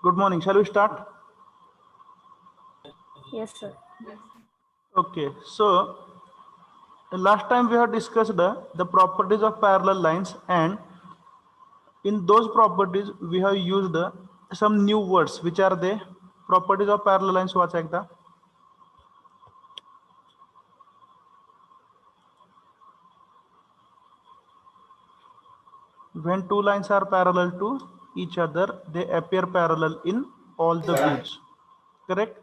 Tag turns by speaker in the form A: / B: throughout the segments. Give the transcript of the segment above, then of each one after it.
A: Good morning. Shall we start?
B: Yes, sir.
A: Okay. So last time we have discussed the properties of parallel lines, and in those properties we have used some new words. Which are they? Properties of parallel lines. What's ekda? When two lines are parallel to each other, they appear parallel in all the views. Correct?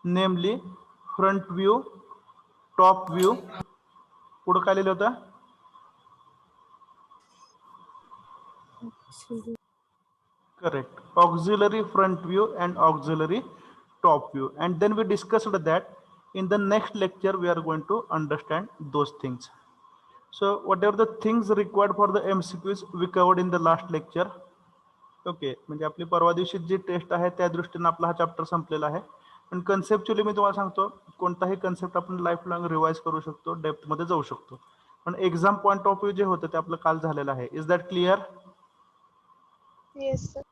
A: Namely, front view, top view. पुढं काय लिहिलं होतं? Correct. Auxiliary front view and auxiliary top view. And then we discussed that in the next lecture we are going to understand those things. So whatever the things required for the MCQs we covered in the last lecture. Okay, म्हणजे आपली परवा दिवशी जी taste आहे त्या दृष्टीने आपला हा chapter संपलेला आहे. पण कन्सेप्च्युअली मी तुम्हाला सांगतो, कोणताही कन्सेप्ट आपण लाईफ लॉंग रिवाइज करू शकतो, डेप्थमध्ये जाऊ शकतो. पण एक्झाम पॉईंट ऑफ व्ह्यू जे होतं ते आपलं काल झालेलं आहे. Is that clear?
C: Yes, sir.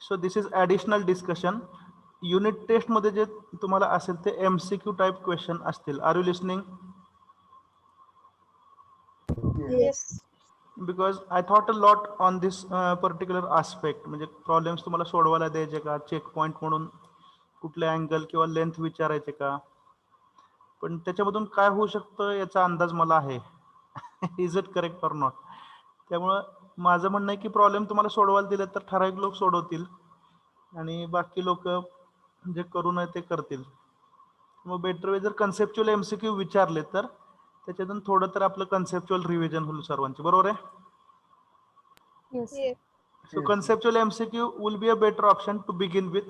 A: So this is additional discussion. Unit टेस्टमध्ये जे तुम्हाला असेल ते MCQ टाईप क्वेश्चन असतील. Are you listening?
C: Yes.
A: Because I thought a lot on this particular aspect. म्हणजे प्रॉब्लेम्स तुम्हाला सोडवायला द्यायचे का, चेक पॉईंट म्हणून कुठले अँगल किंवा लेंथ विचारायचे का, पण त्याच्यामधून काय होऊ शकतं याचा अंदाज मला आहे. Is it correct or not? त्यामुळं माझं म्हणणं आहे की प्रॉब्लेम तुम्हाला सोडवायला दिले तर ठराविक लोक सोडवतील आणि बाकी लोक जे करू नये ते करतील. मग बेटर वे जर कन्सेप्च्युअल MCQ विचारले तर त्याच्यातून थोडं तर आपलं कन्सेप्च्युअल रिव्हिजन होईल सर्वांची. बरोबर आहे?
B: Yes.
C: Yes.
A: So conceptual MCQ will be a better option to begin with.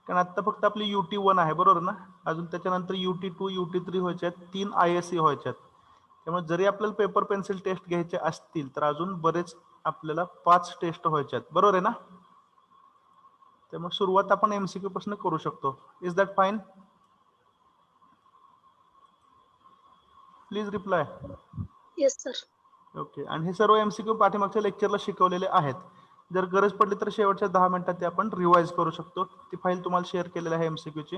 A: कारण आता फक्त आपली UT1 आहे, बरोबर ना? अजून त्याच्यानंतर UT2 UT3 व्हायचे आहेत, 3 ISE व्हायचे आहेत. त्यामुळे जरी आपल्याला पेपर पेन्सिल टेस्ट घ्यायचे असतील तर अजून बरेच आपल्याला 5 टेस्ट व्हायचे आहेत. बरोबर आहे ना? त्यामुळे सुरुवात आपण MCQ पासून करू शकतो. Is that fine? Please reply.
C: Yes, sir.
A: Okay. आणि हे सर्व MCQ पाठीमागच्या लेक्चरला शिकवलेले आहेत. जर गरज पडली तर शेवटच्या 10 मिनिटात ते आपण रिवाइज करू शकतो. ती फाईल तुम्हाला शेअर केलेली आहे MCQची.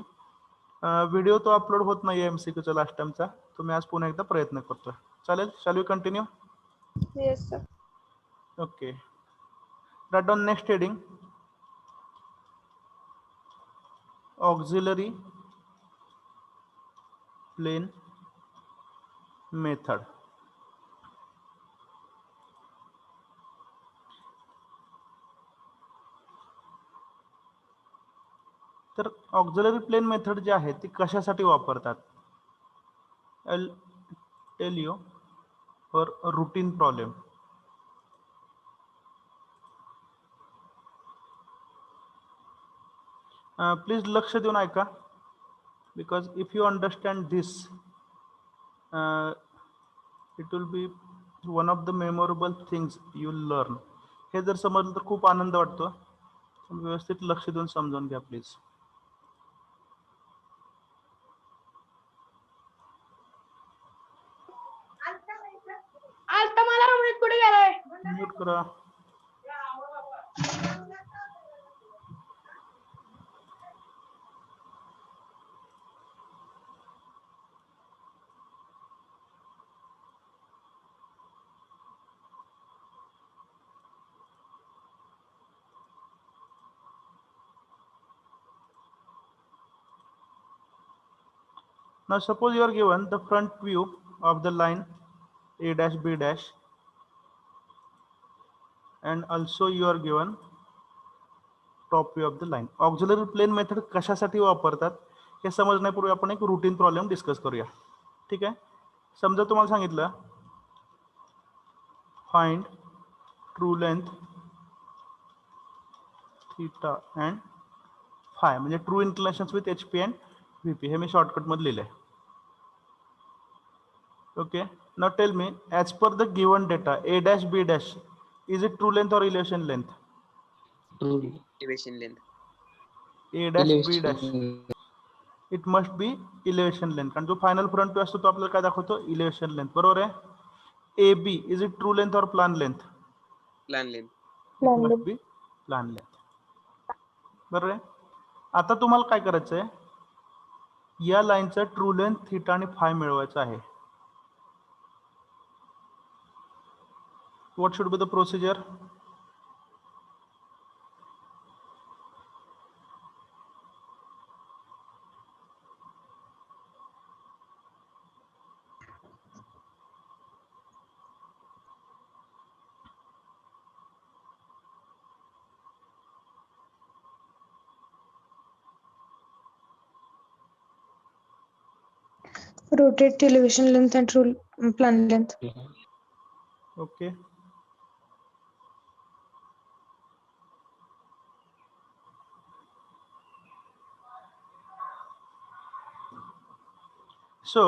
A: व्हिडिओ तो अपलोड होत नाही MCQचा लास्ट टाइमचा. तो मी आज पुन्हा एकदा प्रयत्न करतो. चालेल? Shall we continue?
C: Yes, sir.
A: Okay. Write down next heading. Auxiliary plane method. तर ऑक्झिलरी प्लेन मेथड जी आहे ती कशासाठी वापरतात? I tell you. For routine problem. Please लक्ष देऊन ऐका. Because if you understand this it will be one of the memorable things you learn. हे जर समजलं तर खूप आनंद वाटतो. व्यवस्थित लक्ष देऊन समजून घ्या प्लीज.
C: आता मला अमृत कुठे गेलाय?
A: म्यूट करा. Now suppose you are given the front view of the line A dash B dash, and also you are given top view of the line. Auxiliary plane method कशासाठी वापरतात हे समजण्यापूर्वी आपण एक रूटीन प्रॉब्लेम डिस्कस करूया. ठीक आहे? समजा तुम्हाला सांगितलं find true length theta and phi, म्हणजे true inclinations with HP and VP. हे मी शॉर्टकट मध्ये लिहिलंय. Okay, now tell me, as per the given data, A dash B dash, is it true length or elevation length?
D: True.
E: elevation length.
A: A dash B
D: Elevation.
A: dash, it must be elevation length. कारण जो final front view असतो तो आपल्याला काय दाखवतो? Elevation length. बरोबर आहे? AB, is it true length or plan length?
E: Plan length.
A: It must be plan length. बरोबर आहे? आता तुम्हाला काय करायचं आहे, या लाईनचं ट्रू लेंथ थीटा आणि फाय मिळवायचं आहे. What should be the procedure?
B: Rotate television length and rule plan length.
A: Okay. So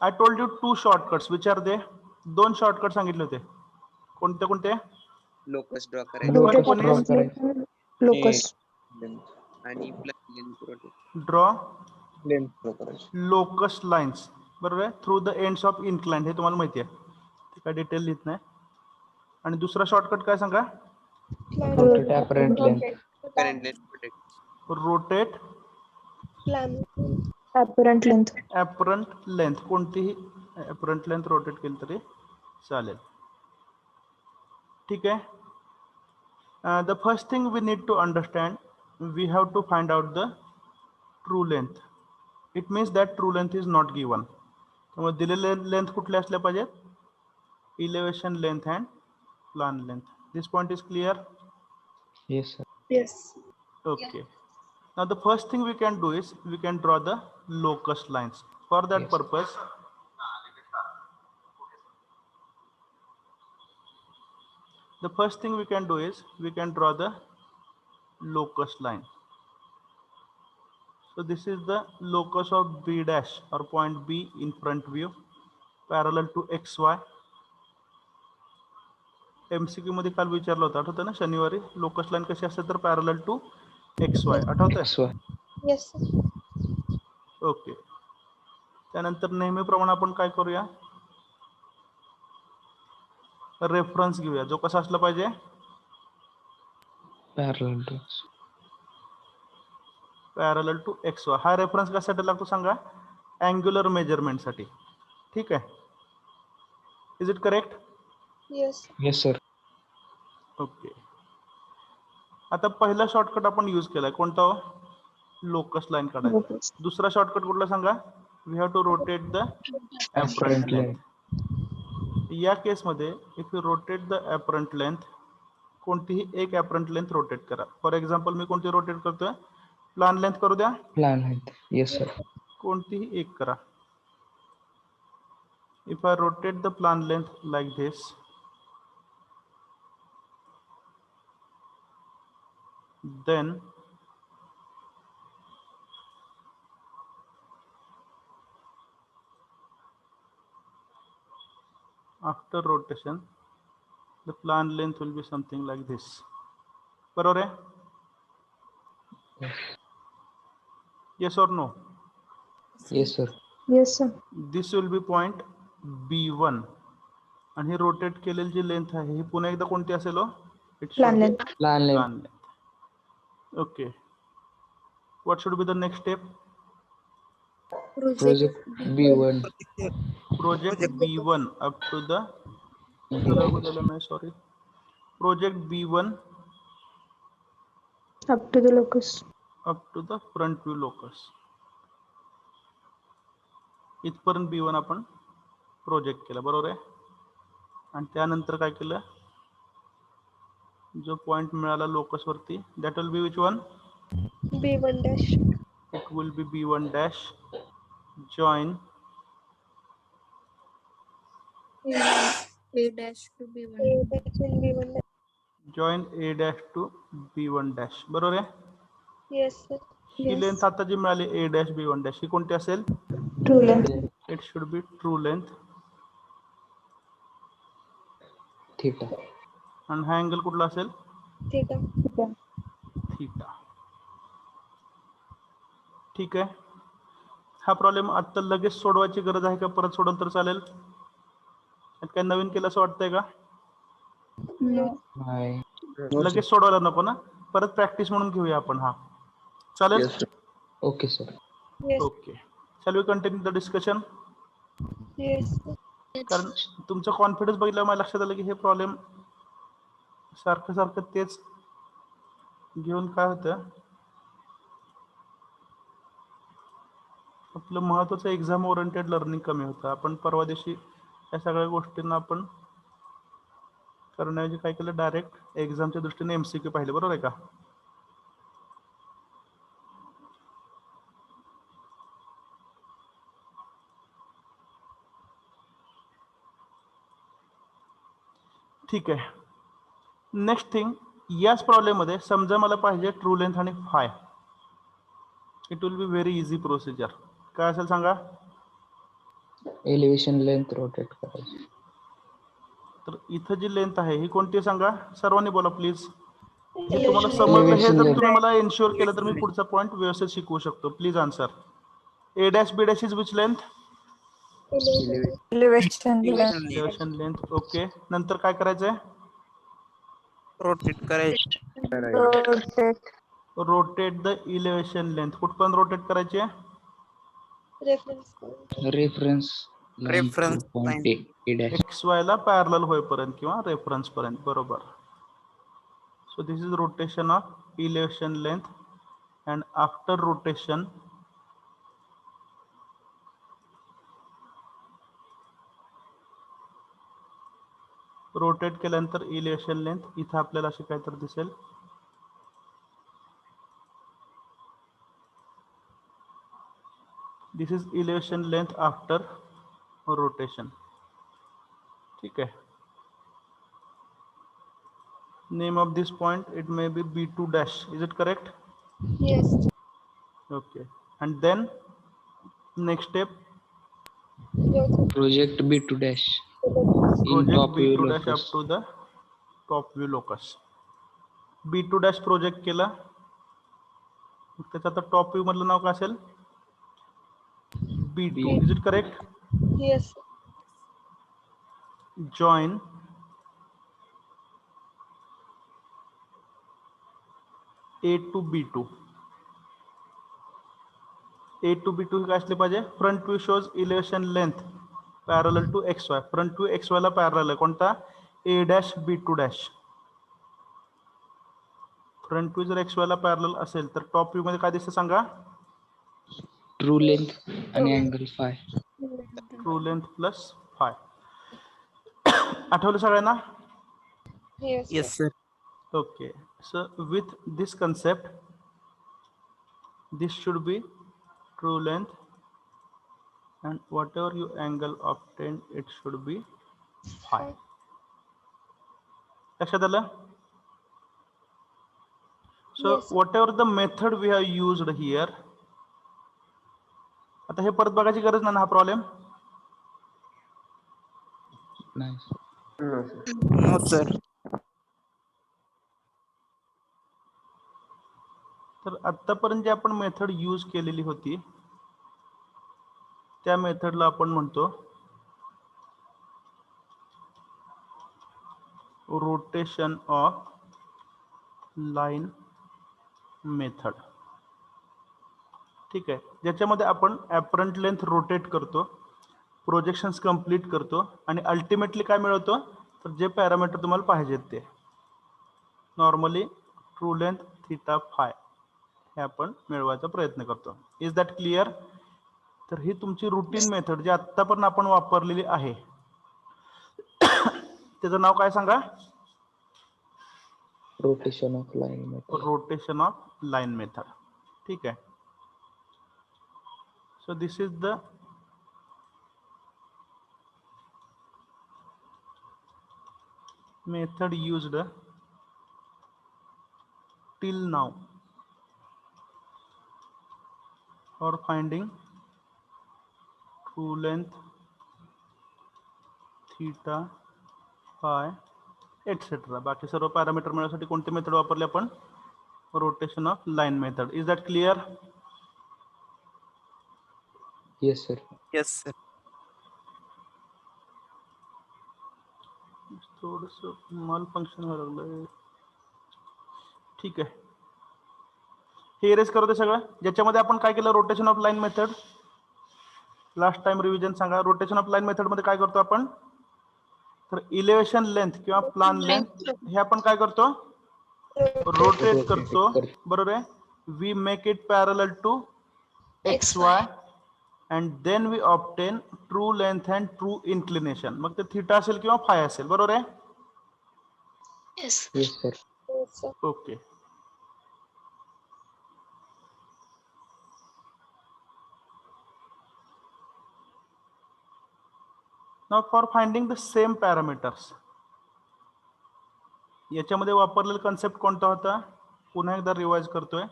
A: I told you two shortcuts. Which are they? दोन शॉर्टकट सांगितले होते. कोणते कोणते?
D: Locus draw
B: Rotate
A: one is
B: and locus.
D: आणि plus length rotate
A: draw
D: length draw करायची.
A: Locus lines, बरोबर आहे, through the ends of incline. हे तुम्हाला माहिती आहे, ते काय डिटेल लिहित नाही. आणि दुसरा शॉर्टकट काय सांगा?
B: Rotate apparent length.
D: Apparent length protect.
A: Rotate
B: Apparent length.
A: Apparent length. कोणतीही ॲपरंट लेंथ रोटेट केली तरी चालेल. ठीक आहे. The first thing we need to understand, we have to find out the true length. It means that true length is not given. त्यामुळे दिलेले length कुठले असल्या पाहिजेत? Elevation length and plan length. This point is clear?
E: Yes, sir.
C: Yes.
A: Okay. Now the first thing we can do is we can draw the locus lines. For that
E: Yes.
A: purpose, the first thing we can do is we can draw the locus line. So this is the locus of B dash or point B in front view parallel to XY. MCQ मध्ये काल विचारलं होतं, आठवतं ना शनिवारी? Locus line कशी असते तर पॅरलल टू XY. आठवतंय?
E: XY.
C: Yes, sir.
A: ओके. त्यानंतर नेहमीप्रमाणे आपण काय करूया, रेफरन्स घेऊया. जो कसा असला पाहिजे?
E: Parallel to.
A: Parallel to XY. हा रेफरन्स कशासाठी लागतो सांगा? अँग्युलर मेजरमेंटसाठी. ठीक आहे. Is it correct?
C: Yes.
E: Yes, sir.
A: Okay. आता पहिला शॉर्टकट आपण यूज केलाय, कोणता? लोकस लाईन काढायचा.
B: Locus.
A: दुसरा शॉर्टकट कुठला सांगा? We have to rotate the apparent
E: Apparent
A: length.
E: length.
A: या केसमध्ये if you rotate the apparent length, कोणतीही एक ॲपरंट लेंथ रोटेट करा. फॉर एक्झाम्पल मी कोणती रोटेट करतोय? प्लान लेंथ करू द्या.
E: Plan height. Yes, sir.
A: कोणतीही एक करा. If I rotate the plan length like this, then after rotation the plan length will be something like this. बरोबर आहे? Yes or no?
E: Yes, sir.
B: Yes, sir.
A: This will be point B1 आणि ही rotate केलेली जी length आहे ही पुन्हा एकदा कोणती असेल? It should
B: Plan
A: be
B: length.
E: Plan length.
A: plan length. Okay. What should be the next step?
E: Project B1.
A: Project B1 up to the sorry. Project B1
B: Up to the locus.
A: up to the front view locus. इथपर्यंत B1 आपण project केला, बरोबर आहे? आणि त्यानंतर काय केलं? जो पॉइंट मिळाला लोकस वरती, that will be which one?
C: B1 dash.
A: It will B B1 dash join
F: A dash to B1.
C: A dash and B1 dash.
A: join A dash to B1 dash. बरोबर आहे?
C: Yes, sir.
A: ही
B: Yes.
A: Length आता जी मिळाली A dash B1 dash ही कोणती असेल?
B: True length.
A: It should be true length.
E: Theta.
A: आणि हा angle कुठला असेल?
C: Theta.
B: Okay.
A: थीटा. ठीक आहे. हा प्रॉब्लेम आता लगेच सोडवायची गरज आहे का परत सोडवलं तर चालेल? यात काय नवीन केलं असं वाटतंय का?
B: No.
E: नाही.
A: लगेच सोडवायला नको ना, परत प्रॅक्टिस म्हणून घेऊया आपण. हा चालेल?
D: Yes, sir.
E: Okay, sir.
C: Yes.
A: Okay. Shall we continue the discussion?
C: Yes. Sir.
A: कारण तुमचा कॉन्फिडन्स बघितल्यावर मला लक्षात आलं की हे प्रॉब्लेम सारखं सारखं तेच घेऊन काय होतं, आपलं महत्त्वाचं एक्झाम ओरिएंटेड लर्निंग कमी होतं. आपण परवा दिवशी या सगळ्या गोष्टींना आपण करण्याऐवजी काय केलं, डायरेक्ट एक्झामच्या दृष्टीने MCQ पाहिले, बरोबर आहे का? ठीक आहे. नेक्स्ट थिंग, याच प्रॉब्लेममध्ये समजा मला पाहिजे ट्रू लेंथ आणि five. It will be very easy procedure. काय असेल सांगा?
E: Elevation length rotate करायची.
A: तर इथं जी लेंथ आहे ही कोणती आहे सांगा? सर्वांनी बोला प्लीज. हे तुम्हाला
C: Elevation
A: समजलं, हे
E: Elevation
A: जर
E: length.
A: तुम्ही मला एन्श्योर केलं तर मी पुढचा पॉईंट व्यवस्थित शिकवू शकतो. Please answer. A dash B dash is which length?
C: Elevation.
B: Elevation length.
A: Elevation length. Okay. नंतर काय करायचंय?
F: रोटेट करायची.
B: Rotate.
A: Rotate the elevation length. कुठपर्यंत रोटेट करायची आहे?
C: Reference point.
E: Reference line to
F: Reference
E: point
F: line.
E: A dash.
A: XY ला parallel होईपर्यंत किंवा रेफरन्स पर्यंत. बरोबर. So this is rotation of elevation length and after rotation rotate केल्यानंतर इलिव्हेशन लेंथ इथं आपल्याला अशी काहीतरी दिसेल. This is elevation length after rotation. ठीक आहे. Name of this point it may be B2 dash. Is it correct?
C: Yes.
A: Okay. And then next step,
E: Project B2 dash in
A: project
E: top view
A: B2 dash
E: locus.
A: up to the top view locus. B2 dash project केला. मग त्याचं आता top view मधलं नाव काय असेल? B2. Is it correct?
C: Yes.
A: Join A to B2. A to B2 काय असले पाहिजे? Front view shows elevation length parallel to XY. Front view XY ला पॅरलल आहे. कोणता? A dash B2 dash. Front view जर XY ला parallel असेल तर टॉप व्ह्यू मध्ये काय दिसतं सांगा?
E: True length आणि angle phi.
A: True length plus five. आठवलं सगळ्यांना?
C: Yes.
F: Yes, sir.
A: Okay. So with this concept, this should be true length, and whatever you angle obtained, it should be phi. लक्षात आलं? So
C: Yes.
A: whatever the method we have used here, आता हे परत बघायची गरज नाही ना हा प्रॉब्लेम?
E: Nice.
F: No, sir.
A: तर आतापर्यंत जे आपण मेथड यूज केलेली होती त्या मेथडला आपण म्हणतो रोटेशन ऑफ लाईन मेथड. ठीक आहे. ज्याच्यामध्ये आपण ॲपरंट लेंथ रोटेट करतो, प्रोजेक्शन्स कंप्लीट करतो आणि अल्टिमेटली काय मिळवतो? तर जे पॅरामीटर तुम्हाला पाहिजेत ते. Normally true length, theta, five हे आपण मिळवायचा प्रयत्न करतो. Is that clear? तर ही तुमची रुटीन मेथड जी आत्तापर्यंत आपण वापरलेली आहे त्याचं नाव काय सांगा?
E: Rotation of line method.
A: Rotation of line method. ठीक आहे. So this is the method used till now for finding true length, theta, phi, etc. बाकी सर्व पॅरामीटर मिळवण्यासाठी कोणती मेथड वापरली आपण? Rotation of line method. Is that clear?
E: Yes, sir.
F: Yes, sir.
A: थोडंसं माल फंक्शन व्हायला लागलंय. ठीक आहे. हे इरेज करू दे सगळं, ज्याच्यामध्ये आपण काय केलं, rotation of line method. Last time revision सांगा. रोटेशन ऑफ लाईन मेथड मध्ये काय करतो आपण, तर इलेव्हेशन लेंथ किंवा प्लान लेंथ हे आपण काय करतो, रोटेट करतो. बरोबर आहे. We make it parallel to X Y and then we obtain true length and true inclination. मग ते थीटा असेल किंवा फाय असेल. बरोबर आहे.
E: Yes, sir.
C: Yes, sir.
A: Okay. Now for finding the same parameters, याच्यामध्ये वापरलेला कन्सेप्ट कोणता होता, पुन्हा एकदा रिवाइज करतोय.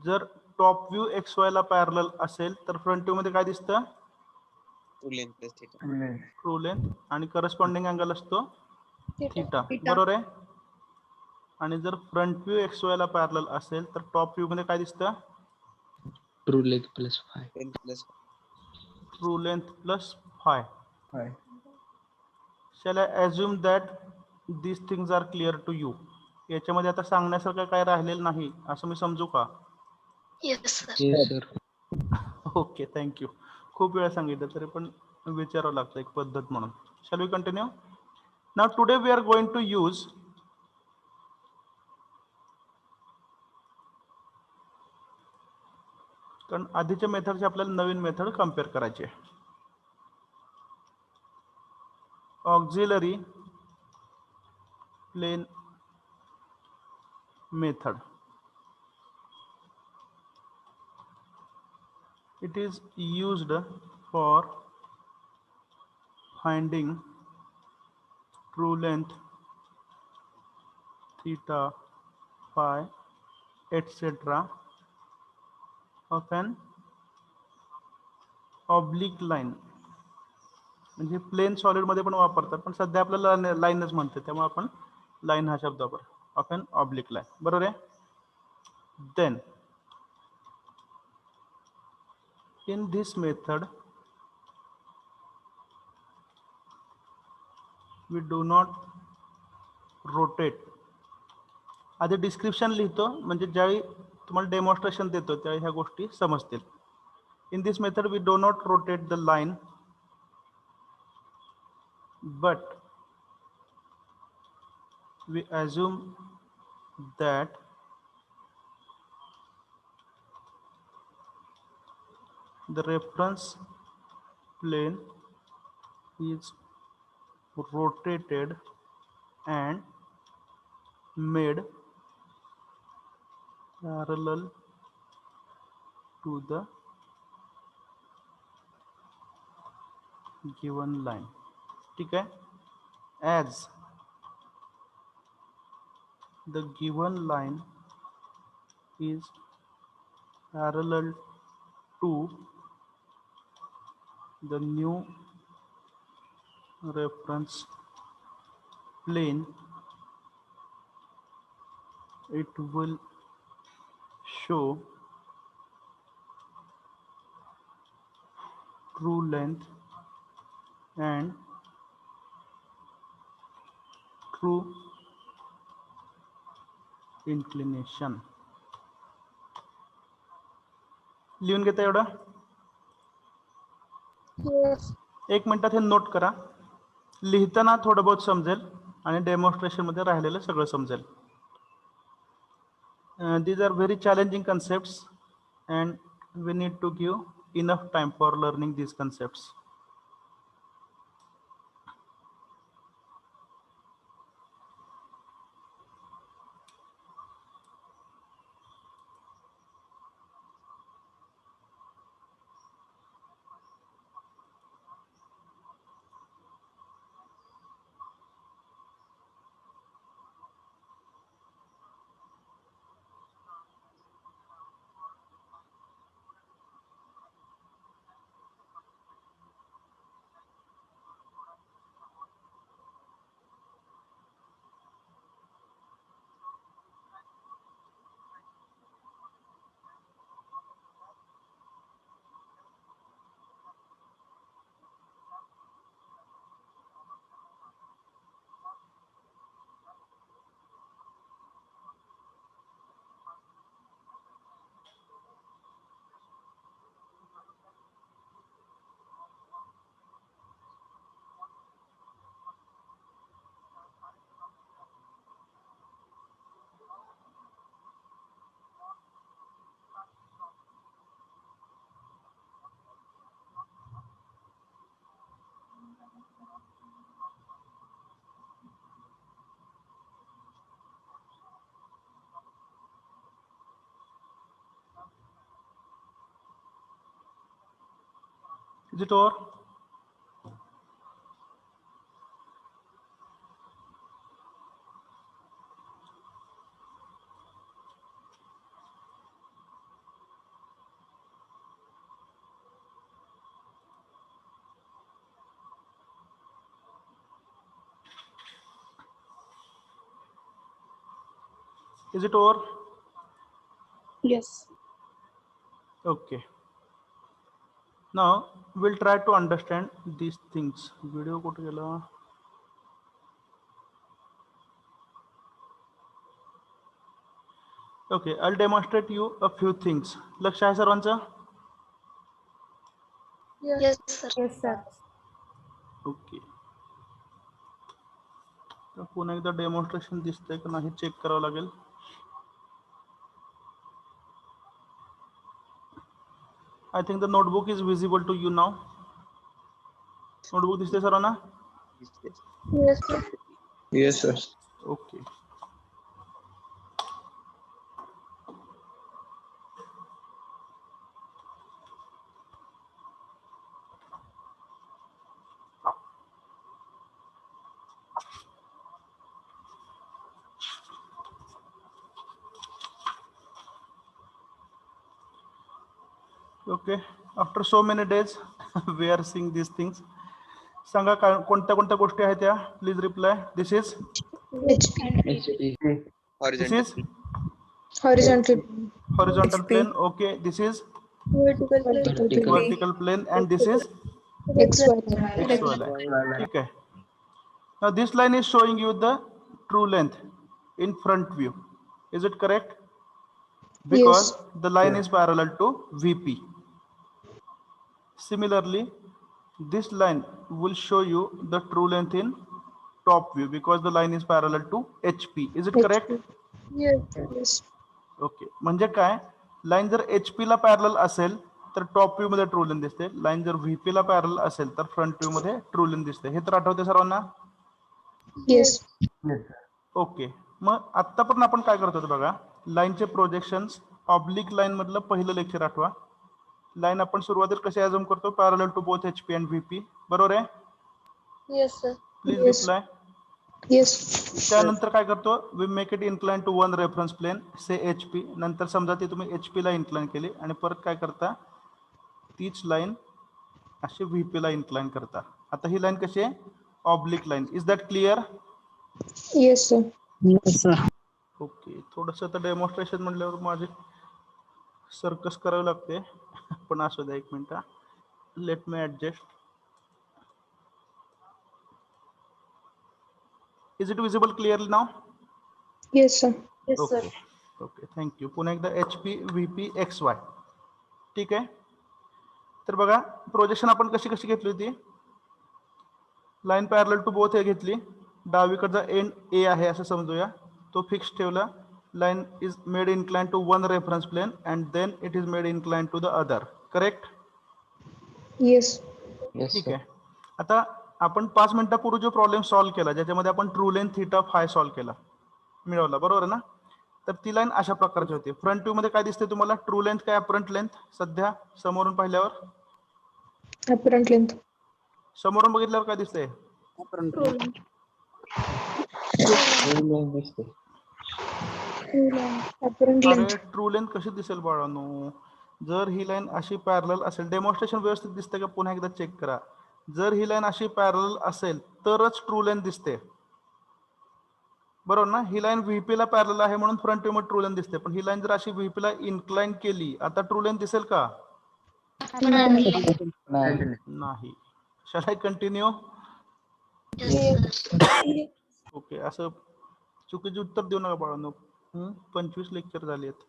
A: जर टॉप व्ह्यू एक्स वाय ला पॅरलल असेल तर फ्रंट व्ह्यू मध्ये काय दिसतं,
D: true length plus theta.
A: True length, आणि करस्पॉन्डिंग अँगल असतो
C: Theta.
A: थीटा. बरोबर आहे. आणि जर फ्रंट व्ह्यू एक्स वाय ला पॅरलल असेल तर टॉप व्ह्यू मध्ये काय दिसतं,
E: True length plus 5.
D: Length plus
A: true length plus five.
F: Hi.
A: Shall I assume that these things are clear to you? याच्यामध्ये आता सांगण्यासारखं काय राहिलेलं नाही असं मी समजू का?
E: Yes, sir.
A: Okay, thank you. खूप वेळा सांगितलं तरी पण विचारावं लागतं एक पद्धत म्हणून. Shall we continue. Now today we are going to use कारण आधीच्या मेथडचे आपल्याला नवीन मेथड कम्पेअर करायची आहे. Auxiliary plane method. It is used for finding true length, theta, phi, etc. of an oblique line. म्हणजे प्लेन सॉलिड मध्ये पण वापरतात, पण सध्या आपल्याला लाईनच म्हणते त्यामुळे आपण लाईन हा शब्द वापर. Of an oblique line. बरोबर आहे. Then in this method we do not rotate. आधी डिस्क्रिप्शन लिहितो म्हणजे ज्यावेळी तुम्हाला डेमॉन्स्ट्रेशन देतो त्यावेळी ह्या गोष्टी समजतील. In this method we do not rotate the line but we assume that the reference plane is rotated and made parallel to the given line. ठीक है. As the given line is parallel to the new reference plane, it will show true length and true inclination. लिहून घेता एवढं.
C: Yes.
A: एक मिनिटात हे note करा. लिहिताना थोडं बहुत समजेल आणि डेमॉन्स्ट्रेशन मध्ये राहिलेलं सगळं समजेल. These are very challenging concepts and we need to give enough time for learning these concepts. Is it over? Is it over?
C: Yes.
A: Okay. Now we'll try to understand these things. Video कुठे गेला? Okay, I'll demonstrate you a few things. लक्ष आहे सर्वांचं?
C: Yes, sir.
B: Yes, sir.
A: Okay. तर पुन्हा एकदा demonstration दिसतंय का नाही चेक करावं लागेल. I think the notebook is visible to you now. Notebook दिसते सर्वांना?
C: Yes, sir.
F: Yes, sir.
A: Okay. Okay, after so many days we are seeing these things. सांगा कोणत्या कोणत्या गोष्टी आहेत त्या? Please reply. This is
E: HP.
A: this is
C: Horizontal.
A: horizontal
B: HP.
A: plane. Okay, this is
E: Vertical.
A: vertical plane and this is
C: XY.
A: XY line. ठीक है. Now this line is showing you the true length in front view. Is it correct? Because the line is parallel to VP. Similarly, this line will show you the true length in top view because the line is parallel to HP. Is it correct?
C: Yes.
A: Okay. म्हणजे काय, line जर HP ला parallel असेल तर top view मध्ये true length दिसते. Line जर VP ला पॅरलल असेल तर फ्रंट व्ह्यू मध्ये ट्रू लेंथ दिसते. हे तर आठवते सर्वांना?
C: Yes.
A: ओके. मग आता पण आपण काय करतो ते बघा. लाईनचे प्रोजेक्शन्स ऑब्लिक लाईन मधलं पहिलं लेक्चर आठवा. लाईन आपण सुरुवातीला कशी अझ्युम करतो? Parallel to both HP and VP. बरोबर आहे?
C: Yes, sir.
A: Please
C: Yes.
A: Reply.
C: Yes.
A: त्यानंतर काय करतो? We make it incline to one reference plane say HP. नंतर समजा ती तुम्ही HP ला इन्क्लाइन केली आणि परत काय करता? तीच लाईन अशी VP ला इन्क्लाइन करता. आता ही लाईन कशी आहे? Oblique line. Is that clear?
C: Yes, sir.
E: Yes, sir.
A: Okay. थोडस तर डेमॉन्स्ट्रेशन म्हटल्यावर माझे सर्कस करावे लागते. पण असू द्या, एक minute. Let me adjust. Is it visible clearly now?
C: Yes, sir. Yes,
A: okay. Okay, thank you. पुन्हा एकदा HP, VP, XY. ठीक आहे. तर बघा, प्रोजेक्शन आपण कशी कशी घेतली होती? लाईन पॅरलल टू बोथ हे घेतली. डावीकडचा एंड A आहे असं समजूया. तो फिक्स ठेवला. Line is made incline to one reference plane and then it is made incline to the other. Correct?
C: Yes.
E: Yes,
A: ठीक
E: sir.
A: आहे. आता आपण 5 मिनिटापूर्वी जो प्रॉब्लेम सॉल्व्ह केला ज्याच्यामध्ये आपण true length theta five solve केला, मिळवला, बरोबर आहे ना? तर ती लाईन अशा प्रकारची होती. फ्रंट व्ह्यू मध्ये काय दिसते तुम्हाला? ट्रू लेंथ काय अपरंट लेंथ? सध्या समोरून पाहिल्यावर,
C: Apparent length.
A: समोरून बघितल्यावर काय दिसतंय?
E: Full length दिसते.
C: Apparent
A: अरे
C: length.
A: ट्रू लेंथ कशी दिसेल बाळांनो? जर ही लाईन अशी पॅरलल असेल, डेमॉन्स्ट्रेशन व्यवस्थित दिसते का? पुन्हा एकदा चेक करा. जर ही लाईन अशी पॅरलल असेल तरच ट्रू लेंथ दिसते, बरोबर ना? ही लाईन VP ला पॅरलल आहे म्हणून फ्रंट व्ह्यू मध्ये ट्रू लेंथ दिसते. पण ही लाईन जर अशी VP ला इन्क्लाइन केली, आता ट्रू लेंथ दिसेल का? नाही. Shall I continue? ओके. असं चुकीचे उत्तर देऊ नका बाळांनो. 25 लेक्चर झाले आहेत.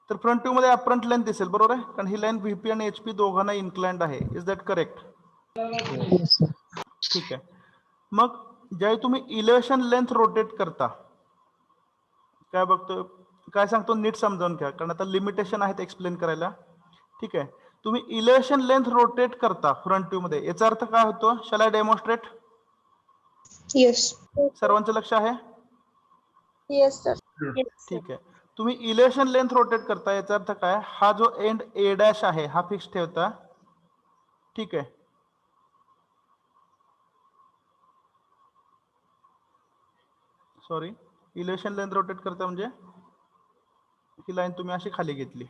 A: तर फ्रंट व्ह्यू मध्ये अपरंट लेंथ दिसेल, बरोबर आहे? कारण ही लाईन VP आणि HP दोघांना इन्क्लाइंड आहे. Is that correct?
E: Yes, sir.
A: ठीक आहे. मग ज्यावेळी तुम्ही इलेव्हेशन लेंथ रोटेट करता, काय बघतो, काय सांगतो नीट समजावून घ्या, कारण आता लिमिटेशन आहेत एक्सप्लेन करायला. ठीक आहे. तुम्ही इलेव्हेशन लेंथ रोटेट करता फ्रंट व्ह्यू मध्ये, याचा अर्थ काय होतो? Shall I demonstrate?
C: Yes.
A: सर्वांचं लक्ष आहे?
C: Yes, sir.
A: ठीक आहे. तुम्ही इलेव्हेशन लेंथ रोटेट करता, याचा अर्थ काय? हा जो एंड A' आहे हा फिक्स ठेवता ठीक आहे. सॉरी, इलेव्हेशन लेंथ रोटेट करता म्हणजे ही लाईन तुम्ही अशी खाली घेतली.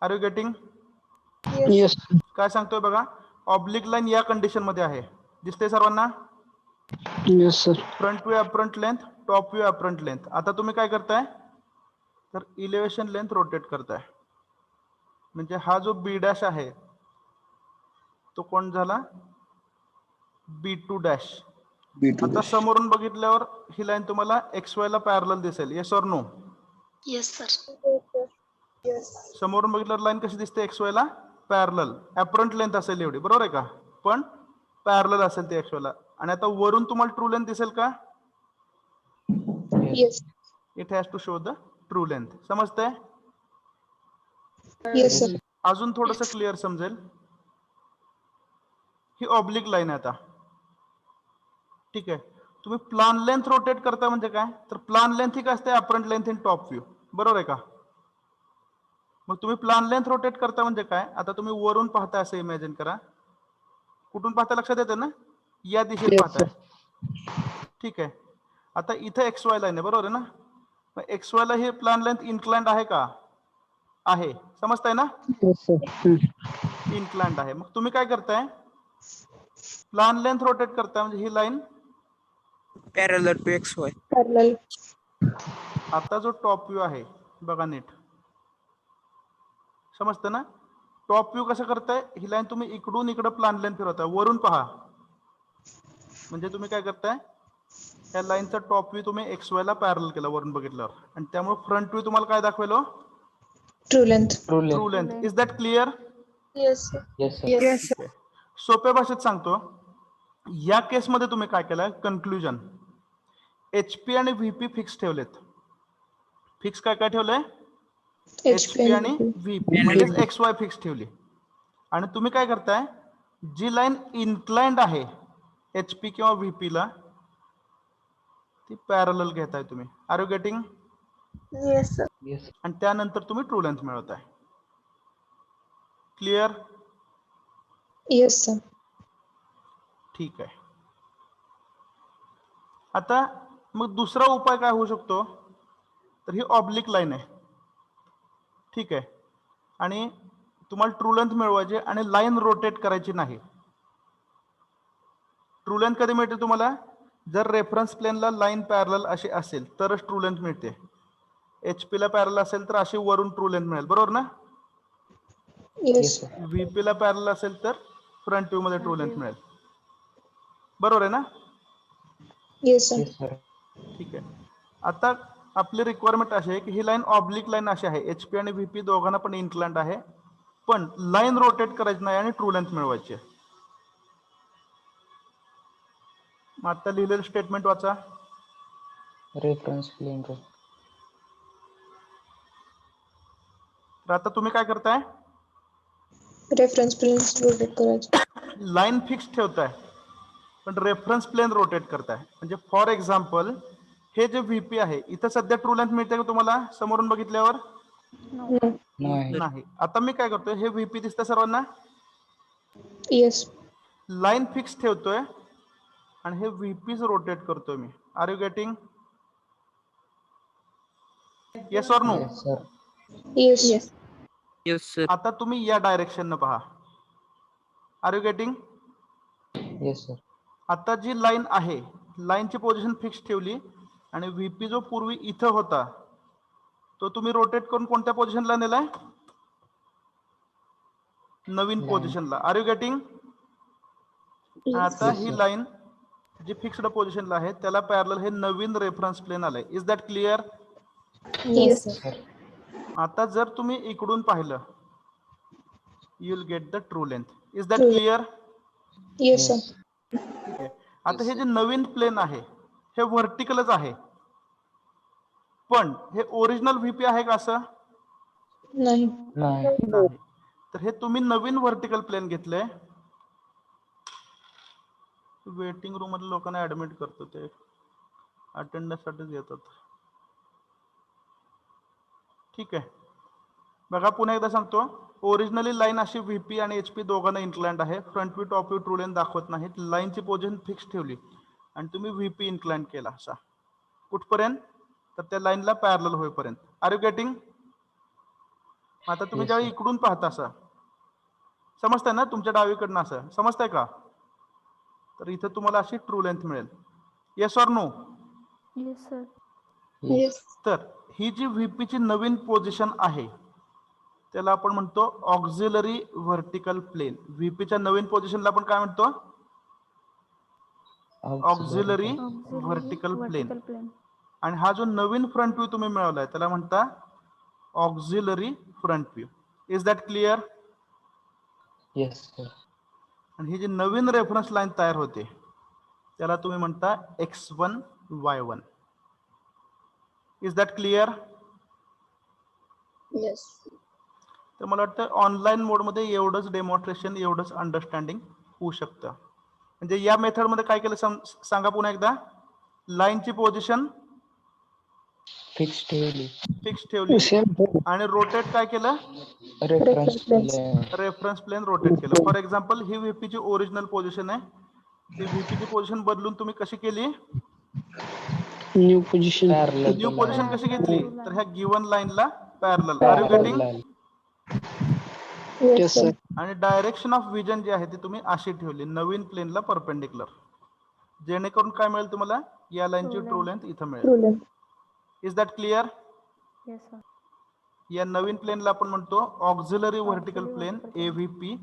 A: Are you getting?
F: Yes.
A: काय सांगतोय बघा, ऑब्लिक लाईन या कंडिशन मध्ये आहे, दिसते सर्वांना?
F: Yes, sir.
A: Front view upfront length, top view upfront length. आता तुम्ही काय करताय, तर इलेव्हेशन लेंथ रोटेट करताय. म्हणजे हा जो बी डॅश आहे तो कोण झाला, B2 डॅश. आता समोरून बघितल्यावर ही लाईन तुम्हाला XY ला पॅरलल दिसेल, yes or no?
C: Yes, sir. Yes.
A: समोरून बघितल्यावर लाईन कशी दिसते, XY ला पॅरलल. ऍपरंट लेंथ असेल एवढी, बरोबर आहे का, पण पॅरलल असेल ते XY ला. आणि आता वरून तुम्हाला ट्रू लेंथ दिसेल का?
C: Yes.
A: It has to show the true length. समजतंय?
C: Yes, sir.
A: अजून थोडस क्लिअर समजेल. ही ऑब्लिक लाईन आहे आता, ठीक आहे. तुम्ही प्लान लेंथ रोटेट करता म्हणजे काय, तर प्लान लेंथ ही काय असते, apparent length in top view, बरोबर आहे का? मग तुम्ही प्लान लेंथ रोटेट करता म्हणजे काय, आता तुम्ही वरून पाहताय असं इमॅजिन करा. कुठून पाहता लक्षात येतं ना, या दिशेत
F: Yes,
A: पाहताय, ठीक आहे. आता इथं XY लाईन आहे, बरोबर आहे ना? मग XY ला ही प्लान लेंथ इन्क्लाइंड आहे का? आहे. समजताय ना?
F: Yes, sir.
A: इन्क्लाइंड आहे. मग तुम्ही काय करताय, प्लान लेंथ रोटेट करताय म्हणजे ही line,
G: parallel to XY.
C: Parallel.
A: आता जो टॉप व्ह्यू आहे बघा नीट, समजतं ना? टॉप व्ह्यू कसं करताय, ही लाईन तुम्ही इकडून इकडं प्लान लेंथ फिरवताय, वरून पहा. म्हणजे तुम्ही काय करताय, या लाईनचा टॉप व्ह्यू तुम्ही XY ला पॅरल केला वरून बघितल्यावर, आणि त्यामुळे फ्रंट व्ह्यू तुम्हाला काय दाखवेल,
C: True length.
E: True
A: true
E: length.
A: Length. Is that clear?
C: Yes, sir.
E: Yes sir.
C: Yes.
A: ठीक आहे. सोप्या भाषेत सांगतो, या केसमध्ये तुम्ही काय केलं, कन्क्लुजन, HP आणि VP फिक्स ठेवलेत. फिक्स काय काय ठेवलंय, HP आणि VP म्हणजेच XY फिक्स ठेवली. आणि तुम्ही काय करताय, जी लाईन इन्क्लाइंड आहे HP किंवा VP ला, ती पॅरलल घेताय तुम्ही. Are you getting?
C: Yes, sir.
E: Yes.
A: आणि त्यानंतर तुम्ही ट्रू लेंथ मिळवताय. क्लिअर?
C: Yes, sir.
A: ठीक आहे. आता मग दुसरा उपाय काय होऊ शकतो, तर ही ऑब्लिक लाईन आहे, ठीक आहे. आणि तुम्हाला ट्रू लेंथ मिळवायची आणि लाईन रोटेट करायची नाही. ट्रू लेंथ कधी मिळते तुम्हाला, जर रेफरन्स प्लेनला लाईन पॅरलल अशी असेल तरच ट्रू लेंथ मिळते. HP ला पॅरलल असेल तर अशी वरून ट्रू लेंथ मिळेल, बरोबर ना?
C: Yes.
E: Yes sir.
A: VP ला पॅरलल असेल तर फ्रंट व्ह्यू मध्ये ट्रू लेंथ मिळेल, बरोबर आहे ना?
C: Yes, sir.
E: Yes sir.
A: ठीक आहे. आता आपली रिक्वायरमेंट अशी आहे की ही लाईन ऑब्लिक लाईन अशी आहे, HP आणि VP दोघांना पण इन्क्लाइंड आहे, पण लाईन रोटेट करायची नाही आणि ट्रू लेंथ मिळवायची आहे. मग आता लिहिलेलं स्टेटमेंट वाचा.
E: रेफरन्स प्लेन रो.
A: तर आता तुम्ही काय करताय,
C: Reference planes rotate करायचे.
A: लाईन फिक्स ठेवताय पण रेफरन्स प्लेन रोटेट करताय. म्हणजे फॉर एक्झाम्पल हे जे VP आहे, इथं सध्या ट्रू लेंथ मिळते का तुम्हाला समोरून बघितल्यावर?
C: No.
E: नाही.
A: नाही. आता मी काय करतोय, हे VP दिसतं सर्वांना,
C: Yes.
A: लाईन फिक्स ठेवतोय आणि हे VP's रोटेट करतोय मी. Are you getting? Yes or no?
E: Yes sir.
C: Yes. Yes.
G: Yes, sir.
A: आता तुम्ही या डायरेक्शन न पहा. Are you getting?
E: Yes sir.
A: आता जी लाईन आहे, लाईनची पोझिशन फिक्स ठेवली आणि VP जो पूर्वी इथं होता तो तुम्ही रोटेट करून कोणत्या पोझिशनला नेलाय, नवीन
E: Line.
A: पोझिशनला. Are you getting? आता
E: Yes,
A: ही
E: sir.
A: लाईन जी फिक्स्ड पोझिशनला आहे त्याला पॅरलल हे नवीन रेफरन्स प्लेन आलंय. Is that clear?
C: Yes, sir.
E: Sir.
A: आता जर तुम्ही इकडून पाहिलं, you will get the true length. Is that
C: True.
A: Clear?
C: Yes, sir.
E: Yes.
A: ठीक आहे. आता हे जे नवीन प्लेन आहे हे व्हर्टिकलच आहे, पण हे ओरिजिनल VP आहे का असं?
C: नाही.
E: नाही.
A: नाही. तर हे तुम्ही नवीन व्हर्टिकल प्लेन घेतलंय. वेटिंग रूम मध्ये लोकांना ऍडमिट करतो, ते अटेंडन्स साठीच येतात. ठीक आहे. बघा पुन्हा एकदा सांगतो, ओरिजिनली लाईन अशी व्हीपी आणि एचपी दोघांना इन्क्लाइंड आहे. Front view top view true length दाखवत नाहीत. लाईनची पोझिशन फिक्स ठेवली आणि तुम्ही व्हीपी इन्क्लाइंड केला असा कुठपर्यंत, तर त्या लाईनला पॅरलल होईपर्यंत. Are you getting? आता तुम्ही
E: Yes,
A: ज्यावेळी
E: sir.
A: इकडून पाहता असं समजतंय ना, तुमच्या डावीकडनं असं समजतंय का, तर इथं तुम्हाला अशी ट्रू लेंथ मिळेल. Yes or no?
B: Yes, sir.
C: Yes.
A: तर ही जी व्हीपीची नवीन पोझिशन आहे त्याला आपण म्हणतो ऑक्झिलरी व्हर्टिकल प्लेन. व्हीपीच्या नवीन पोझिशनला आपण काय म्हणतो? Auxiliary
B: Auxiliary
A: vertical plane.
B: vertical plane.
A: आणि हा जो नवीन फ्रंट व्ह्यू तुम्ही मिळवलाय त्याला म्हणता auxiliary front view. Is that clear?
E: Yes, sir.
A: आणि ही जी नवीन रेफरन्स लाईन तयार होते त्याला तुम्ही म्हणता X1 Y1. Is that clear?
C: Yes.
A: तर मला वाटतं ऑनलाईन मोडमध्ये एवढंच डेमॉन्स्ट्रेशन, एवढंच अंडरस्टँडिंग होऊ शकतं. म्हणजे या मेथडमध्ये काय केलं सांगा पुन्हा एकदा. लाईनची पोझिशन
E: Fix ठेवली.
A: फिक्स ठेवली
F: सेम
A: आणि रोटेट काय केलं?
E: Reference
C: Reference.
A: Reference plane rotate केलं. फॉर एक्झाम्पल ही व्हीपीची ओरिजिनल पोझिशन आहे. ती व्हीपीची पोझिशन बदलून तुम्ही कशी केली?
F: New position.
E: Parallel
A: new position कशी घेतली?
B: Parallel
A: तर ह्या गिवन लाईनला parallel. Are you getting?
C: Yes,
F: yes
C: sir.
F: Sir.
A: आणि डायरेक्शन ऑफ विजन जी आहे ती तुम्ही अशी ठेवली नवीन प्लेनला परपेंडिक्युलर, जेणेकरून काय मिळेल तुम्हाला? या लाईनची
B: True
A: ट्रू
B: length.
A: लेंथ इथं मिळेल.
C: True length.
A: Is that clear?
B: Yes, sir.
A: या नवीन प्लेनला आपण म्हणतो auxiliary vertical
B: Auxiliary
A: plane
B: vertical plane.
A: AVP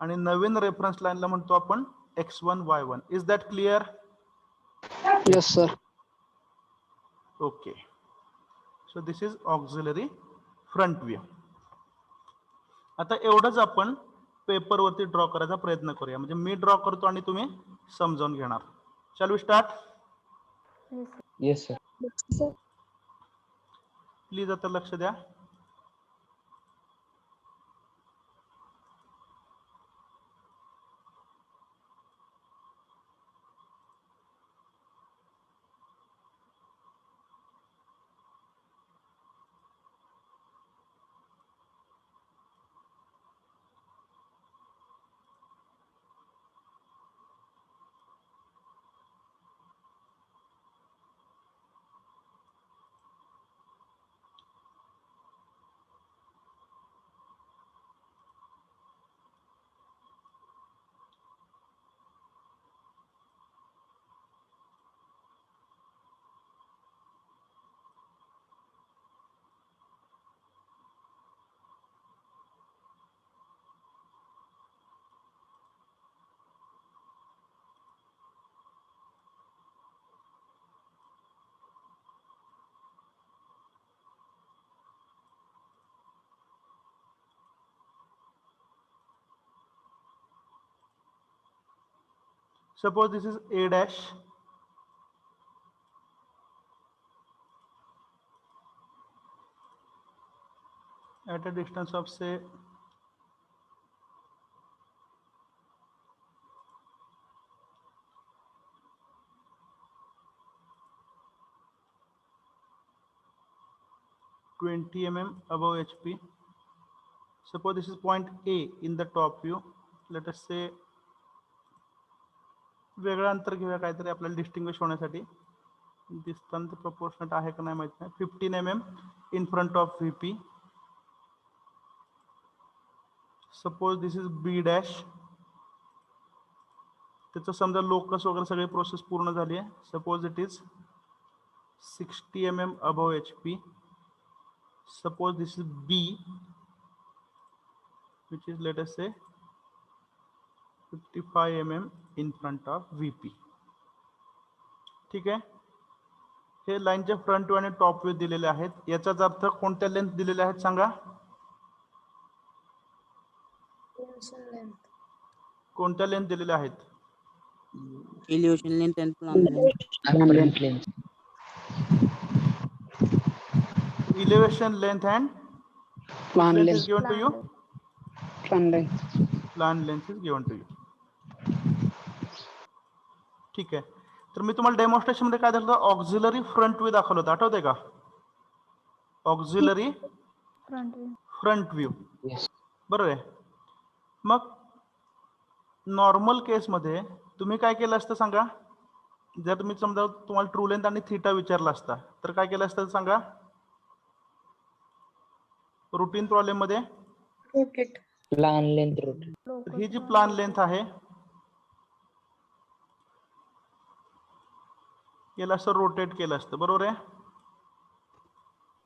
A: आणि नवीन रेफरन्स लाईनला म्हणतो आपण X1 Y1. Is that clear?
F: Yes sir.
A: Okay. So this is auxiliary front view. आता एवढंच आपण पेपरवरती ड्रॉ करायचा प्रयत्न करूया. म्हणजे मी ड्रॉ करतो आणि तुम्ही समजावून घेणार. Shall we start?
B: Yes, sir.
E: Yes, sir.
C: Yes, sir.
A: Please आता लक्ष द्या. Suppose this is A dash. At a distance of say 20 mm above HP. Suppose this is point A in the top view. Let us say वेगळं अंतर घेऊया काहीतरी आपल्याला distinguish होण्यासाठी. Distance proportionate आहे का नाही माहित नाही. 15 mm in front of VP. Suppose this is B dash. त्याचं समजा लोकस वगैरे सगळी प्रोसेस पूर्ण झाली आहे. Suppose it is 60 mm above HP. Suppose this is B, which is let us say 55 mm in front of VP. ठीक आहे. हे लाईनचे फ्रंट व्ह्यू आणि टॉप व्ह्यू दिलेले आहेत. याचाच अर्थ कोणत्या लेंथ दिलेल्या आहेत सांगा?
C: Elevation length.
A: कोणत्या लेंथ दिलेल्या आहेत?
G: Elevation length and plan length.
E: Apparent length.
A: Elevation length and
F: plan
A: length is
F: length.
A: given to you.
F: Plan length.
A: Plan length is given to you. ठीक आहे. तर मी तुम्हाला डेमॉन्स्ट्रेशन मध्ये काय दाखवलं? ऑक्झिलरी फ्रंट व्ह्यू दाखवलं होतं, आठवतंय का? Auxiliary
B: Front view.
A: Front view.
E: Yes.
A: बरोबर आहे. मग नॉर्मल केसमध्ये तुम्ही काय केलं असतं सांगा. जर तुम्ही समजा तुम्हाला ट्रू लेंथ आणि थिटा विचारला असता तर काय केलं असतं सांगा. रुटीन प्रॉब्लेम मध्ये
C: रोटेट.
E: Plan length rotate.
A: तर ही जी प्लान लेंथ आहे याला असं रोटेट केलं असतं, बरोबर आहे.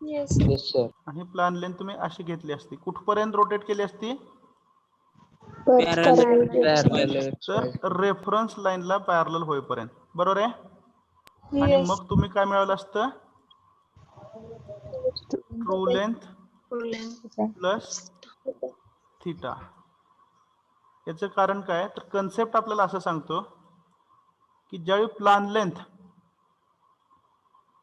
C: येस.
E: Yes sir.
A: आणि प्लान लेंथ तुम्ही अशी घेतली असती, कुठपर्यंत रोटेट केली असती.
G: Parallel.
E: Parallel
A: तर रेफरन्स लाईनला पॅरलल होईपर्यंत, बरोबर आहे. आणि
C: येस.
A: मग तुम्ही काय मिळवलं असतं. True length plus theta. याचं कारण काय, तर कन्सेप्ट आपल्याला असं सांगतो की ज्यावेळी प्लान लेंथ,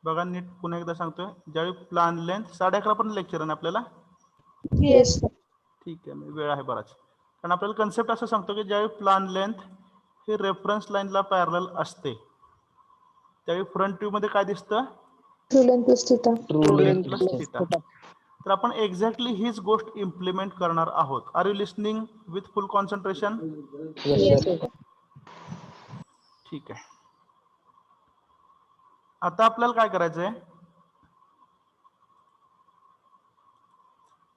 A: बघा नीट पुन्हा एकदा सांगतोय, ज्यावेळी प्लान लेंथ 11:30 पर्यंत लेक्चर आहे ना आपल्याला.
C: येस.
A: ठीक आहे, मी वेळ आहे बराच. कारण आपल्याला कन्सेप्ट असं सांगतो की ज्यावेळी प्लान लेंथ ही रेफरन्स लाईनला पॅरलल असते त्यावेळी फ्रंट व्ह्यू मध्ये काय दिसतं.
C: True length plus theta.
E: True length
A: plus theta. तर आपण एक्झॅक्टली हीच गोष्ट इम्प्लिमेंट करणार आहोत. Are you listening with full concentration.
E: Yes sir.
A: ठीक आहे. आता आपल्याला काय करायचंय,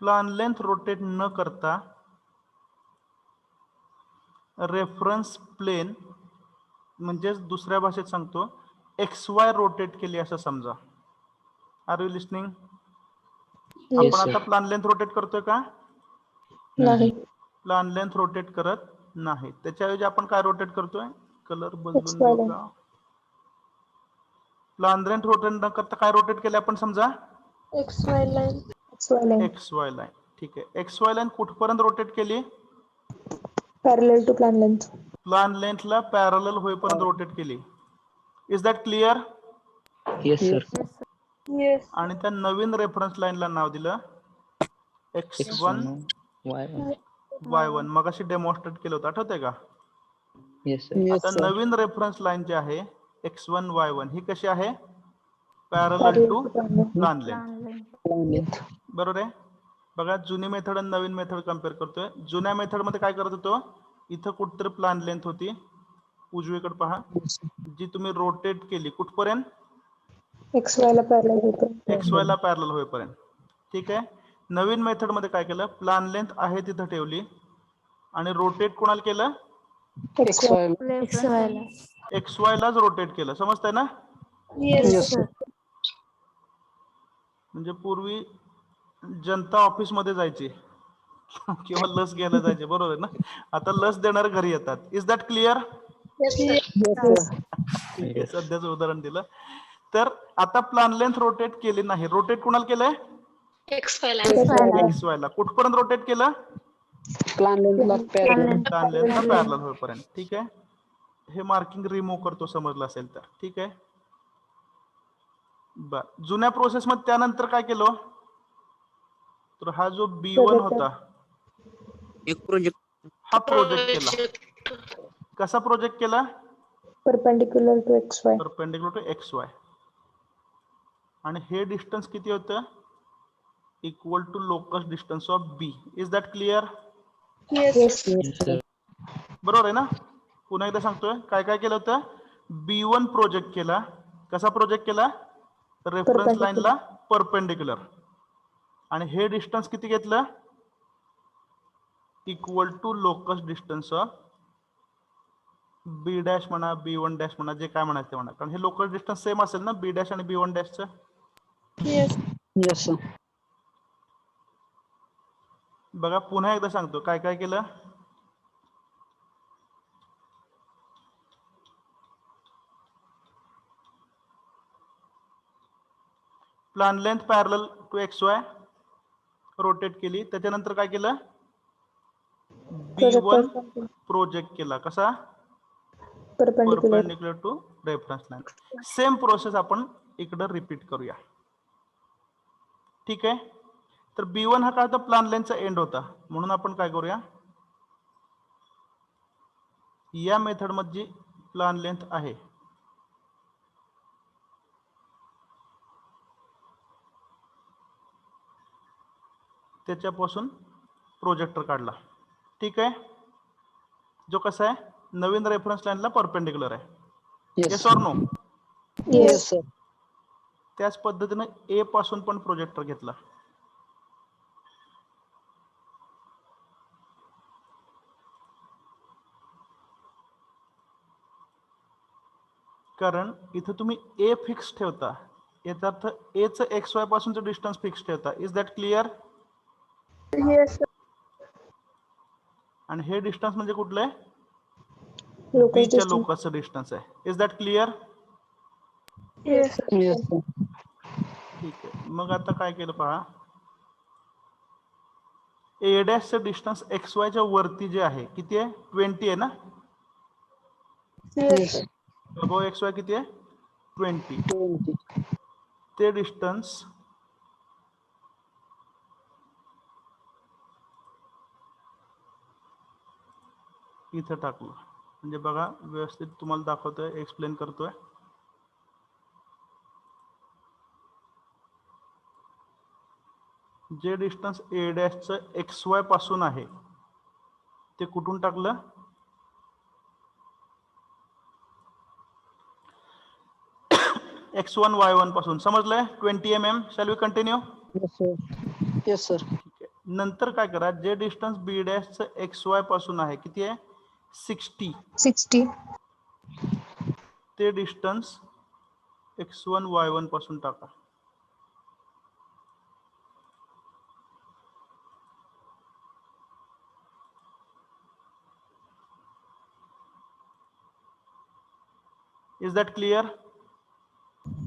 A: प्लान लेंथ रोटेट न करता रेफरन्स प्लेन म्हणजेच दुसऱ्या भाषेत सांगतो XY रोटेट केली असं समजा. Are you listening.
E: Yes,
A: आपण
E: sir.
A: आता प्लान लेंथ रोटेट करतोय का.
C: नाही.
A: प्लान लेंथ रोटेट करत नाही. त्याच्याऐवजी आपण काय रोटेट करतोय, कलर बदलून
C: XY
A: देऊ
C: line.
A: का. प्लान लेंथ रोटेट न करता काय रोटेट केले आपण समजा.
C: XY line. XY line.
A: XY line. ठीक आहे. XY लाईन कुठपर्यंत रोटेट केली.
C: Parallel to plan length.
A: Plan लेंथला पॅरलल होईपर्यंत रोटेट केली. Is that clear.
E: Yes sir.
B: Yes, sir.
C: Yes.
A: आणि त्या नवीन रेफरन्स लाईनला नाव दिलं X1
E: Y1.
A: Y1. मग अशी डेमॉन्स्ट्रेट केलं होतं, आठवतंय का.
E: Yes sir.
A: आता नवीन रेफरन्स लाईन जी आहे X1 Y1 ही कशी आहे, parallel to plan length.
B: Plan length.
A: बरोबर आहे. बघा जुनी मेथड आणि नवीन मेथड कम्पेअर करतोय. जुन्या मेथड मध्ये काय करत होतो, इथं कुठतरी प्लान लेंथ होती, उजवीकडे पहा, जी तुम्ही रोटेट केली कुठपर्यंत.
C: XY ला पॅरलल होतं.
A: XY ला पॅरलल होईपर्यंत. ठीक आहे. नवीन मेथड मध्ये काय केलं, प्लान लेंथ आहे तिथं ठेवली आणि रोटेट कोणाला केलं,
C: XY.
B: XY ला.
A: XY लाच रोटेट केलं. समजतंय ना.
C: येस.
B: sir.
A: म्हणजे पूर्वी जनता ऑफिस मध्ये जायची किंवा लस घ्यायला जायचे, बरोबर आहे ना. आता लस देणारे घरी येतात. Is that clear. ठीक आहे, सध्याचं उदाहरण दिलं. तर आता प्लान लेंथ रोटेट केली नाही, रोटेट कुणाला केलंय,
C: XY
B: XY ला.
A: XY ला. कुठपर्यंत रोटेट केलं,
F: प्लान लेंथला
B: Plan length.
A: प्लान लेंथला पॅरलल होईपर्यंत. ठीक आहे. हे मार्किंग रिमूव्ह करतो समजलं असेल तर. ठीक आहे. बर. जुन्या प्रोसेस मध्ये त्यानंतर काय केलं, तर हा जो B1 होता
G: एक प्रोजेक्ट.
A: हा प्रोजेक्ट केला. कसा प्रोजेक्ट केला,
C: perpendicular to XY.
A: Perpendicular to XY. आणि हे डिस्टन्स किती होतं, equal to locus distance of B. Is that clear.
C: Yes.
E: Yes sir.
A: बरोबर आहे ना. पुन्हा एकदा सांगतोय, काय काय केलं होतं, B1 प्रोजेक्ट केला. कसा प्रोजेक्ट केला, रेफरन्स लाईनला परपेंडिक्युलर. आणि हे डिस्टन्स किती घेतलं, equal to locus distance of B dash म्हणा, B1 डॅश म्हणा, जे काय म्हणायचं ते म्हणा. कारण हे लोकस डिस्टन्स सेम असेल ना B डॅश आणि B1 डॅशचं.
C: येस.
F: Yes sir.
A: बघा पुन्हा एकदा सांगतो काय काय केलं. Plan length parallel to XY rotate केली. त्याच्यानंतर काय केलं, B1 प्रोजेक्ट केला. कसा, perpendicular to reference line. Same process आपण इकडे रिपीट करूया. ठीक आहे. तर B1 हा काय होता, प्लान लेंथचा एंड होता. म्हणून आपण काय करूया, या मेथड मध्ये जी प्लान लेंथ आहे त्याच्यापासून प्रोजेक्टर काढला, ठीक आहे, जो कसा आहे नवीन रेफरन्स लाईनला परपेंडिक्युलर आहे.
F: Yes
A: yes or no?
F: Yes sir.
A: त्याच पद्धतीने ए पासून पण प्रोजेक्टर घेतला. कारण इथं तुम्ही ए फिक्स ठेवता, याचा अर्थ ए चं एक्स वाय पासूनचं डिस्टन्स फिक्स ठेवता. Is that clear?
C: Yes, sir.
A: आणि हे डिस्टन्स म्हणजे कुठलं आहे?
C: Locus
A: बी च्या
C: distance.
A: लोकसचं डिस्टन्स आहे. Is that clear?
C: Yes, sir.
F: Yes sir.
A: ठीक आहे. मग आता काय केलं पहा, ए डॅशचं डिस्टन्स एक्स वायच्या वरती जे आहे किती आहे? 20 आहे ना.
C: Yes,
F: yes
C: sir.
A: अबो एक्स वाय किती आहे? 20.
F: 20.
A: ते डिस्टन्स इथं टाकलं. म्हणजे बघा व्यवस्थित तुम्हाला दाखवतोय, एक्सप्लेन करतोय. जे डिस्टन्स ए डॅशचं एक्स वाय पासून आहे ते कुठून टाकलं? x1 y1 पासून. समजलंय? 20 mm. Shall we continue?
F: Yes sir. Yes sir.
A: नंतर काय करा, जे डिस्टन्स बी डॅशचं एक्स वाय पासून आहे किती आहे? 60.
C: 60.
A: ते डिस्टन्स x1 y1 पासून टाका. Is that clear?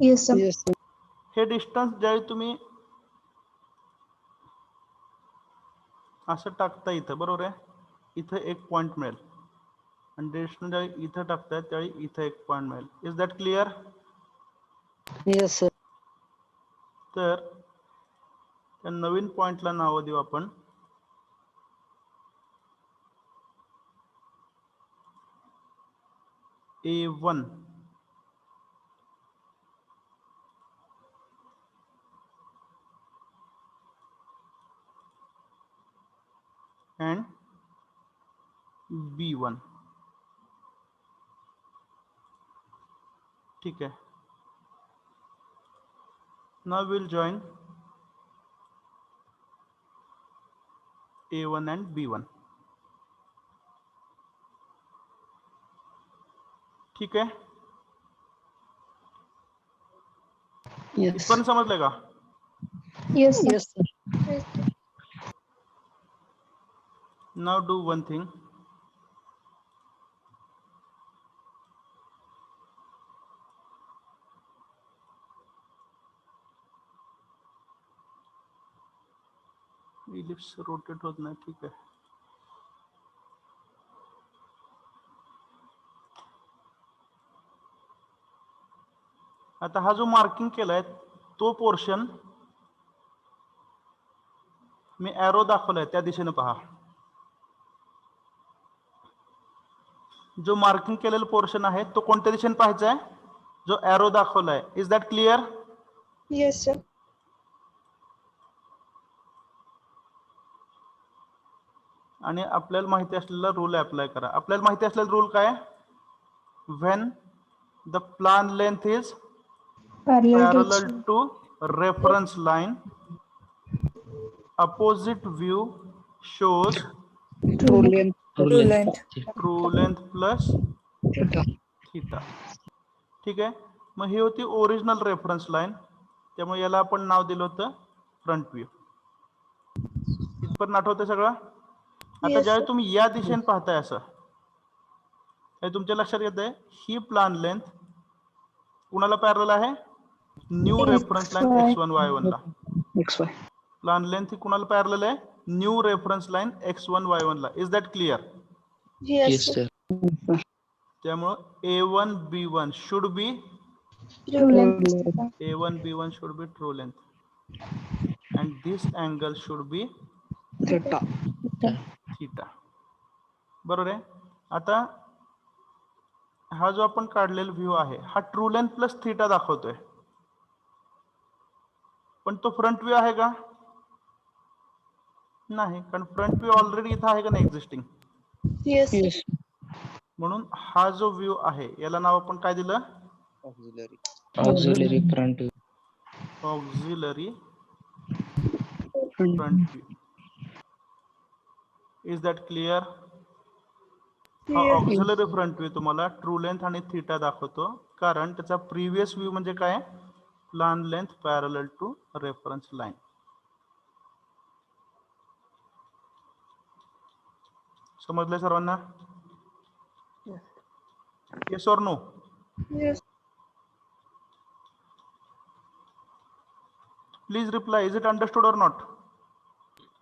C: Yes, sir.
F: Yes sir.
A: हे डिस्टन्स ज्यावेळी तुम्ही असं टाकता इथं, बरोबर आहे, इथं एक पॉइंट मिळेल, आणि डिस्टन्स ज्यावेळी इथं टाकताय त्यावेळी इथं एक पॉइंट मिळेल. Is that clear?
F: Yes sir.
A: तर त्या नवीन पॉइंटला नाव देऊ आपण A1 and B1. ठीक आहे. Now we'll join A1 and B1. ठीक आहे.
F: येस.
A: इथपर्यंत समजलंय का?
C: Yes, sir.
F: Yes sir.
A: Now do one thing. Ellipse rotate होत नाही, ठीक आहे. आता हा जो मार्किंग केलाय तो पोर्शन मी एरो दाखवलाय त्या दिशेने पहा. जो मार्किंग केलेला पोर्शन आहे तो कोणत्या दिशेने पाहायचा आहे? जो एरो दाखवलाय. Is that clear?
C: Yes, sir.
A: आणि आपल्याला माहिती असलेला रूल अप्लाय करा. आपल्याला माहिती असलेला रूल काय? When the plan length is
C: Parallel to
A: parallel
C: X1.
A: to reference line, opposite view shows
F: true length.
E: True length.
A: true length plus theta. ठीक आहे. मग ही होती ओरिजिनल रेफरन्स लाईन, त्यामुळे याला आपण नाव दिलं होतं फ्रंट व्ह्यू. इथपर्यंत आठवतं सगळं? आता
C: Yes,
A: ज्यावेळी
C: sir.
A: तुम्ही या दिशेने पाहताय असं, हे तुमच्या लक्षात येत आहे, ही प्लान लेंथ कुणाला पॅरलल आहे? New reference line x1 y1 ला.
F: X Y.
A: प्लान लेंथ ही कुणाला पॅरलल आहे? New reference line x1 y1 ला. Is that clear?
C: Yes,
E: Yes,
C: sir.
E: sir.
A: त्यामुळं A1 B1 should be
C: True length.
A: A1 B1 should be true length, and this angle should be
F: theta.
A: theta. बरोबर आहे. आता हा जो आपण काढलेला view आहे हा ट्रू लेंथ प्लस थीटा दाखवतोय, पण तो फ्रंट व्ह्यू आहे का? नाही, कारण फ्रंट व्ह्यू ऑलरेडी इथं आहे का नाही एक्झिस्टिंग,
C: Yes. sir.
F: Yes.
A: म्हणून हा जो व्ह्यू आहे याला नाव आपण काय दिलं,
D: Auxiliary.
E: Auxiliary front
A: auxiliary
F: Front.
A: Front view. Is that clear? हा
C: Yes.
A: ऑक्झिलरी फ्रंट व्ह्यू तुम्हाला ट्रू लेंथ आणि थीटा दाखवतो, कारण त्याचा प्रिव्हियस व्ह्यू म्हणजे काय, plan length parallel to reference line. समजलंय सर्वांना? Yes or no?
C: Yes.
A: Please reply. Is it understood or not?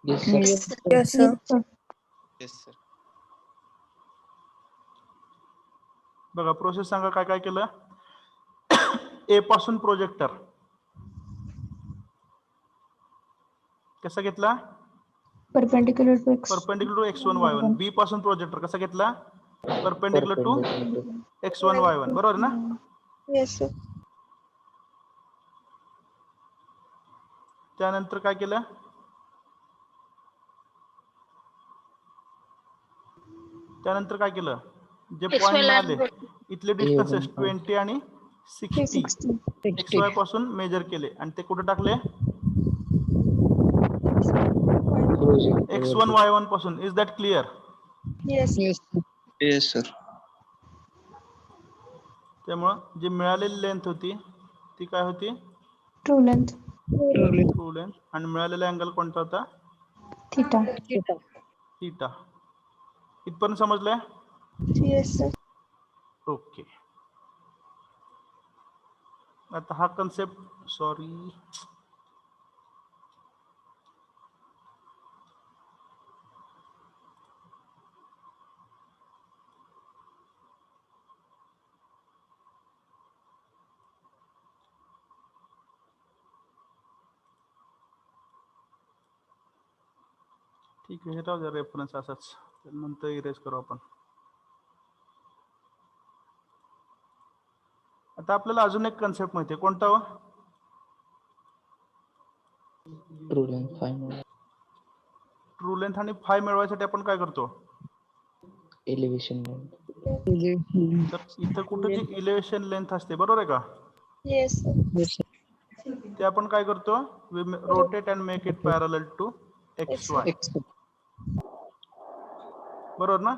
E: Yes, sir.
F: Yes.
C: Yes, sir.
D: Yes, sir.
A: बघा प्रोसेस सांगा काय काय केलं. ए पासून प्रोजेक्टर कसा घेतला,
C: Perpendicular to X.
A: Perpendicular to x1 y1. B पासून प्रोजेक्टर कसा घेतला, परपेंडिक्युलर टू x1 y1. बरोबर ना?
C: Yes, sir.
A: त्यानंतर काय केलं, त्यानंतर काय केलं, जे पॉइंट मिळाले इथले डिस्टन्सेस 20 आणि 60 xy पासून मेजर केले आणि ते कुठे टाकले, x1 y1 पासून. Is that clear?
C: Yes.
F: Yes. Yes, sir.
A: त्यामुळं जी मिळालेली लेंथ होती ती काय होती,
C: True length.
A: ट्रू लेंथ, आणि मिळालेला अँगल कोणता होता,
C: Theta.
A: थीटा. इथपर्यंत समजलंय?
C: Yes, sir.
A: ओके. आता हा कन्सेप्ट, सॉरी, ठीक आहे, हे राहू द्या रेफरन्स असाच, नंतर इरेज करू आपण. आता आपल्याला अजून एक कन्सेप्ट माहिती आहे, कोणता हो?
E: ट्रू लेंथ 5
A: ट्रू लेंथ आणि फाय मिळवायसाठी आपण काय करतो,
E: एलिव्हेशन.
A: तर इथं कुठे जी इलेव्हेशन लेंथ असते, बरोबर आहे का,
C: Yes, sir.
F: Yes, sir.
A: ते आपण काय करतो, rotate and make it parallel to X Y.
F: X.
A: बरोबर ना?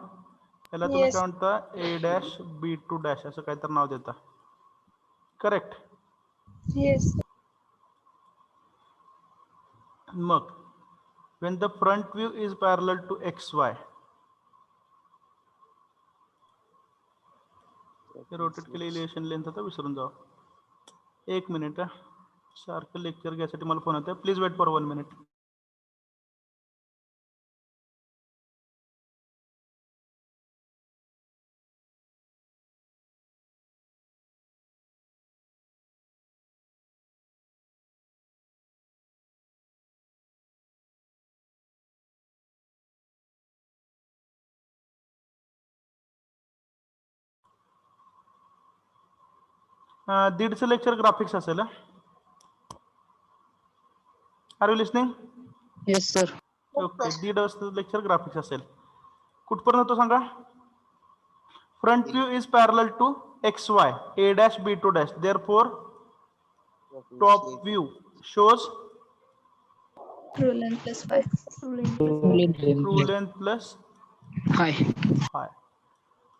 A: याला तुम्ही
C: Yes.
A: काय म्हणता, A dash B two dash असं काहीतरी नाव देता, करेक्ट?
C: Yes.
A: मग when the front view is parallel to xy, rotate केले इलेव्हेशन लेंथ आता विसरून जाऊ. एक मिनिट, सारखं लेक्चर घ्यायसाठी मला फोन येतोय, प्लीज वेट फॉर 1 मिनिट. दीडचं लेक्चर ग्राफिक्स असेल. Are you listening?
F: Yes, sir.
A: Okay, दीड लेक्चर ग्राफिक्स असेल. कुठपर्यंत होतो सांगा, front view is parallel to X Y, A dash B two dash, therefore top view shows
C: True length plus 5.
A: True length plus
F: Hi.
A: Phi.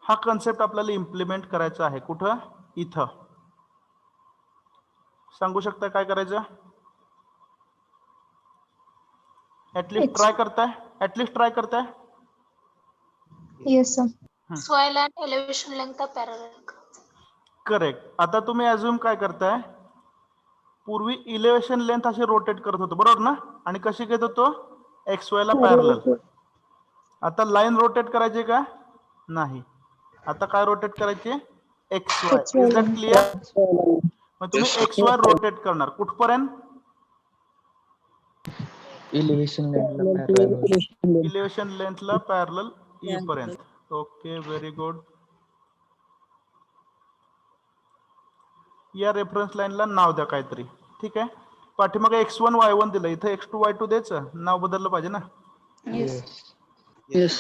A: हा concept आपल्याला implement करायचा आहे, कुठं, इथं. सांगू शकता काय करायचं, ऍटलिस्ट ट्राय करताय, ऍटलिस्ट ट्राय करताय.
C: Yes, sir.
H: XY line elevation length are parallel.
A: Correct. आता तुम्ही अज्युम काय करताय, पूर्वी इलेव्हेशन लेंथ अशी रोटेट करत होतो, बरोबर ना, आणि कशी घेत होतो, एक्स वाय ला पॅरलल. आता लाईन रोटेट करायची का, नाही, आता काय रोटेट करायची, X Y. Is that clear? मग तुम्ही एक्स वाय रोटेट करणार कुठपर्यंत,
E: इलेव्हेशन लेंथला पॅरलल.
A: इलेव्हेशन लेंथला पॅरलल ई पर्यंत. Okay, very good. या रेफरन्स लाईनला नाव द्या काहीतरी, ठीक आहे. पाठीमागे x1 y1 दिलं, इथं x2 y2 द्यायचं, नाव बदललं पाहिजे ना.
C: Yes.
F: Yes.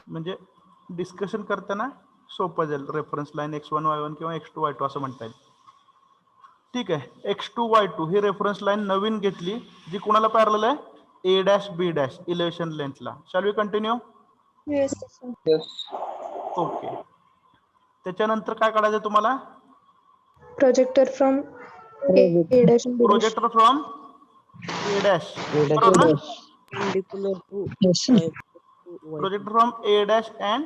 A: म्हणजे डिस्कशन करताना सोपं जाईल. रेफरन्स लाईन x1 y1 किंवा x2 y2 असं म्हणता येईल. ठीक आहे. x2 y2 ही रेफरन्स लाईन नवीन घेतली जी कुणाला पॅरलल आहे, a dash b dash elevation लेंथला. Shall we continue?
C: Yes, sir.
F: Yes.
A: Okay. त्याच्यानंतर काय काढायचं तुम्हाला?
B: Projector from A dash and B dash.
A: Projector from a dash, बरोबर ना?
G: Perpendicular to
F: Yes, sir.
G: Y2.
A: Projector from a dash and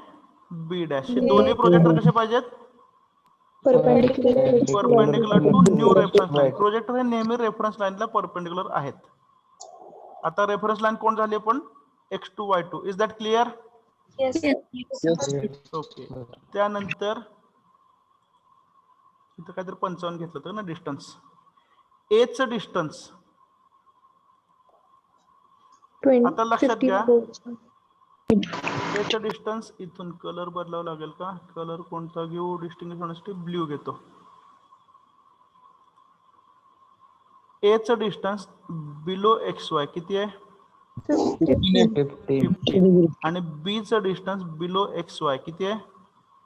A: b dash. हे
C: B.
A: दोन्ही projector कसे पाहिजेत?
B: Perpendicular to
A: perpendicular to new reference line.
E: Right.
A: Projector हे नेहमी reference लाईनला perpendicular आहेत. आता रेफरन्स लाईन कोण झाली पण x2 y2. Is that clear?
C: Yes, sir.
F: Yes.
A: Okay. त्यानंतर इथं काहीतरी 55 घेतलं होतं ना डिस्टन्स. ए चं डिस्टन्स
B: 20,
A: आता लक्षात
B: 50
A: घ्या.
B: volts.
A: ए चं डिस्टन्स इथून कलर बदलावं लागेल का? कलर कोणता घेऊ? डिस्टिंग्विश होण्यासाठी ब्ल्यू घेतो. ए चं डिस्टन्स बिलो एक्स वाय किती आहे?
B: 50.
E: 50.
A: आणि बी चं डिस्टन्स बिलो एक्स वाय किती आहे?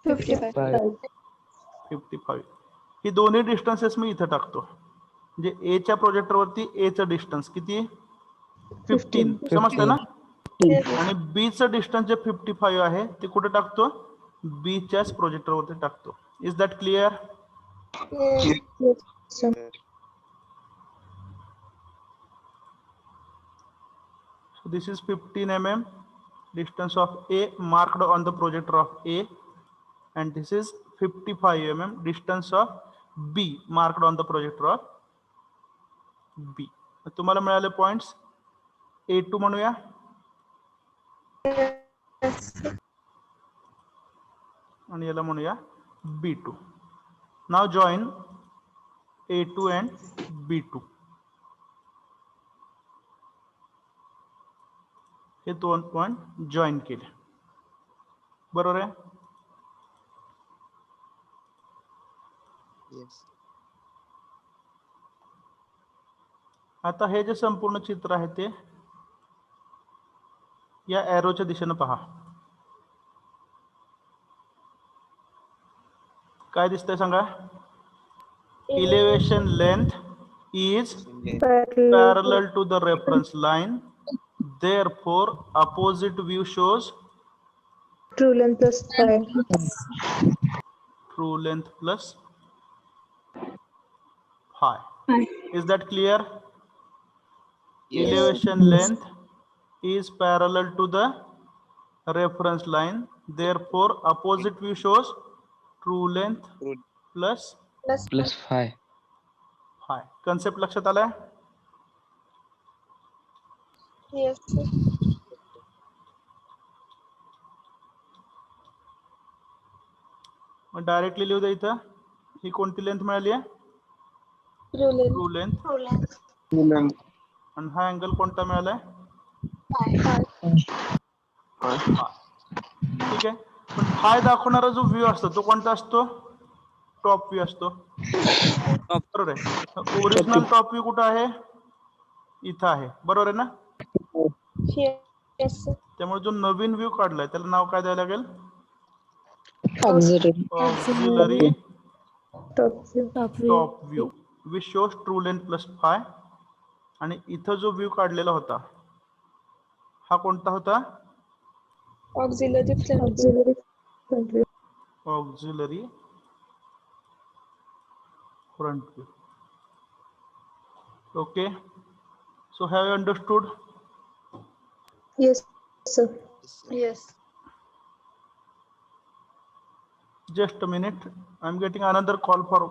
C: 55.
A: 55. ही दोन्ही डिस्टन्सेस मी इथं टाकतो. म्हणजे ए च्या प्रोजेक्टरवरती ए चं डिस्टन्स किती? 15. समजतं ना?
C: Yes.
A: आणि बी चं डिस्टन्स जे 55 आहे ते कुठे टाकतो? बी च्याच प्रोजेक्टरवरती टाकतो. Is that clear?
C: Yes.
B: Yes, sir.
A: So this is 15 mm distance of A marked on the projector of A, and this is 55 mm distance of B marked on the projector of B. तुम्हाला मिळाले points. A2 म्हणूया
C: Yes, sir.
A: आणि याला म्हणूया B2. Now join A2 and B2. हे दोन point join केले, बरोबर आहे?
D: Yes.
A: आता हे जे संपूर्ण चित्र आहे ते या एरोच्या दिशेने पहा. काय दिसतंय सांगा? Elevation length is parallel to the reference line, therefore opposite view shows
B: True length plus phi.
A: true length plus phi. Is that clear?
D: Yes.
A: Elevation length is parallel to the reference line, therefore opposite view shows true length
D: True.
A: plus
E: Plus 5.
A: phi. Concept लक्षात आलाय?
C: Yes, sir.
A: मग directly लिहू द्या इथं. ही कोणती length मिळाली आहे?
C: True length.
A: True length.
H: True length
A: आणि हा अँगल कोणता मिळालाय? ठीक आहे. पण फाय दाखवणारा जो व्ह्यू असतो तो कोणता असतो? टॉप व्ह्यू असतो, बरोबर आहे? ओरिजिनल टॉप व्ह्यू कुठं आहे? इथं आहे, बरोबर आहे ना?
C: Yes, sir.
A: त्यामुळे जो नवीन व्ह्यू काढलाय त्याला नाव काय द्यायला लागेल?
F: Auxiliary.
A: Auxiliary
B: Top view.
A: Top view which shows true length plus five. आणि इथं जो व्ह्यू काढलेला होता हा कोणता होता?
C: Auxiliary front.
B: Auxiliary front view.
A: Auxiliary front view. Okay, so have you understood?
B: Yes, sir.
D: Yes, sir.
C: Yes.
A: Just a minute, I'm getting another call for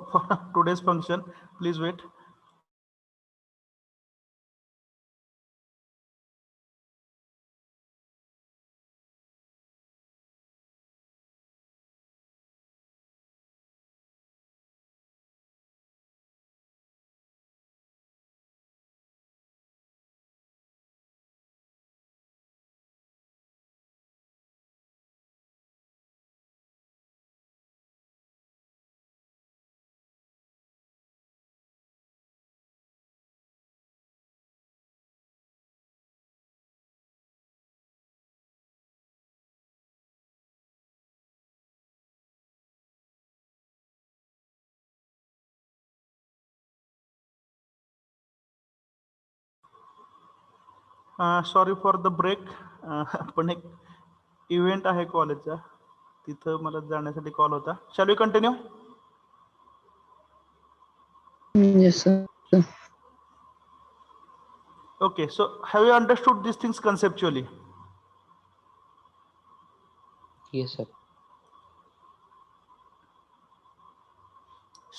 A: today's function. Please wait. Sorry for the break. पण एक event आहे कॉलेजचा, तिथं मला जाण्यासाठी call होता. Shall we continue?
F: Yes, sir.
A: Okay, so have you understood these things conceptually?
E: Yes, sir.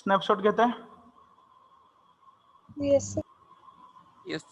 A: Snapshot घेताय?
C: Yes, sir.
G: Yes.